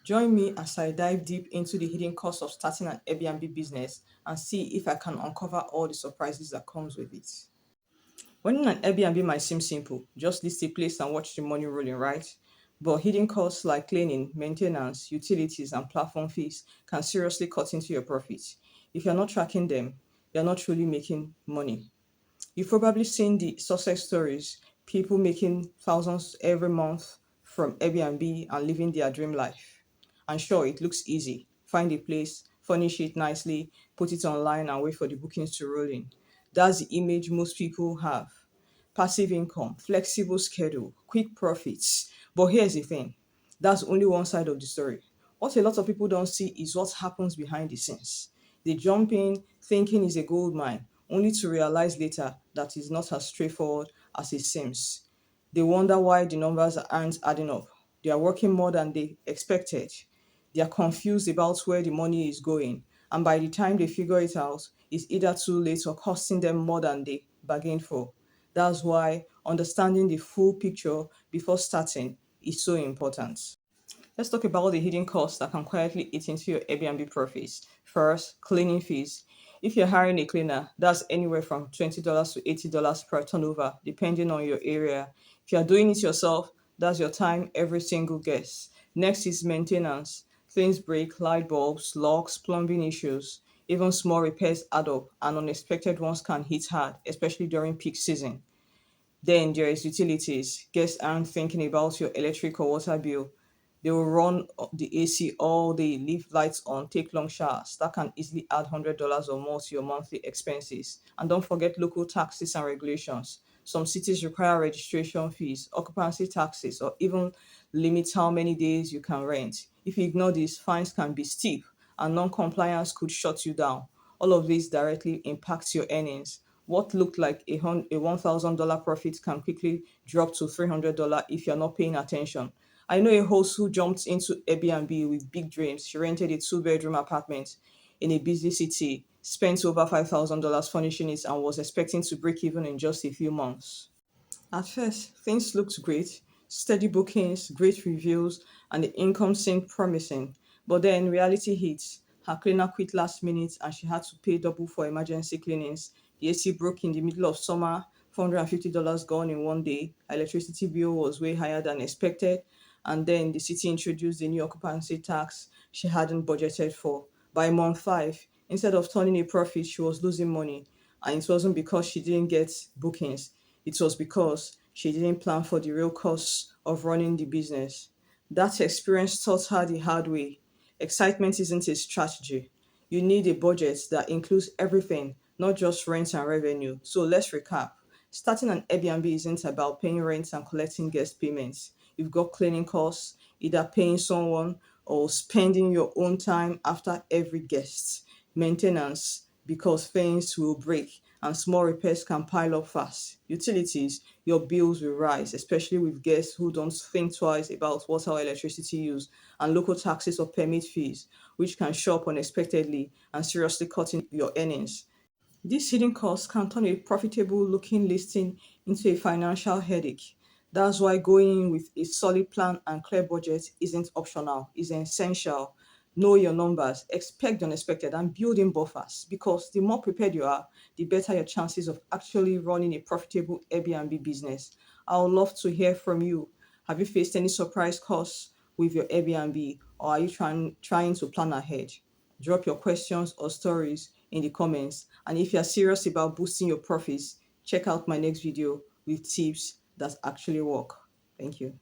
Join me as I dive deep into the hidden costs of starting an Airbnb business and see if I can uncover all the surprises that comes with it. Running an Airbnb might seem simple, just list a place and watch the money rolling, right? But hidden costs like cleaning, maintenance, utilities, and platform fees can seriously cut into your profits. If you're not tracking them, you're not truly making money. You've probably seen the success stories, people making thousands every month from Airbnb and living their dream life. And sure, it looks easy. Find a place, furnish it nicely, put it online, and wait for the bookings to roll in. That's the image most people have. Passive income, flexible schedule, quick profits. But here's the thing, that's only one side of the story. What a lot of people don't see is what happens behind the scenes. They jump in thinking it's a gold mine, only to realize later that it's not as straightforward as it seems. They wonder why the numbers aren't adding up. They are working more than they expected. They are confused about where the money is going. And by the time they figure it out, it's either too late or costing them more than they bargained for. That's why understanding the full picture before starting is so important. Let's talk about the hidden costs that can quietly eat into your Airbnb profits. First, cleaning fees. If you're hiring a cleaner, that's anywhere from $20 to $80 per turnover, depending on your area. If you're doing it yourself, that's your time every single guest. Next is maintenance. Things break, light bulbs, locks, plumbing issues. Even small repairs add up, and unexpected ones can hit hard, especially during peak season. Then there is utilities. Guests aren't thinking about your electric or water bill. They will run the AC all day, leave lights on, take long showers. That can easily add $100 or more to your monthly expenses. And don't forget local taxes and regulations. Some cities require registration fees, occupancy taxes, or even limit how many days you can rent. If you ignore these, fines can be steep, and non-compliance could shut you down. All of this directly impacts your earnings. What looked like a $1,000 profit can quickly drop to $300 if you're not paying attention. I know a host who jumped into Airbnb with big dreams. She rented a two-bedroom apartment in a busy city, spent over $5,000 furnishing it, and was expecting to break even in just a few months. At first, things looked great, steady bookings, great reviews, and the income seemed promising. But then reality hit. Her cleaner quit last minute and she had to pay double for emergency cleanings. The AC broke in the middle of summer, $450 gone in one day. Her electricity bill was way higher than expected. And then the city introduced a new occupancy tax she hadn't budgeted for. By month five, instead of turning a profit, she was losing money. And it wasn't because she didn't get bookings, it was because she didn't plan for the real costs of running the business. That experience taught her the hard way. Excitement isn't a strategy. You need a budget that includes everything, not just rent and revenue. So let's recap. Starting an Airbnb isn't about paying rent and collecting guest payments. You've got cleaning costs, either paying someone or spending your own time after every guest. Maintenance, because things will break and small repairs can pile up fast. Utilities, your bills will rise, especially with guests who don't think twice about water or electricity use, and local taxes or permit fees, which can show up unexpectedly and seriously cutting your earnings. These hidden costs can turn a profitable looking listing into a financial headache. That's why going in with a solid plan and clear budget isn't optional, it's essential. Know your numbers, expect the unexpected, and build in buffers because the more prepared you are, the better your chances of actually running a profitable Airbnb business. I would love to hear from you. Have you faced any surprise costs with your Airbnb, or are you trying to plan ahead? Drop your questions or stories in the comments. And if you're serious about boosting your profits, check out my next video with tips that actually work. Thank you.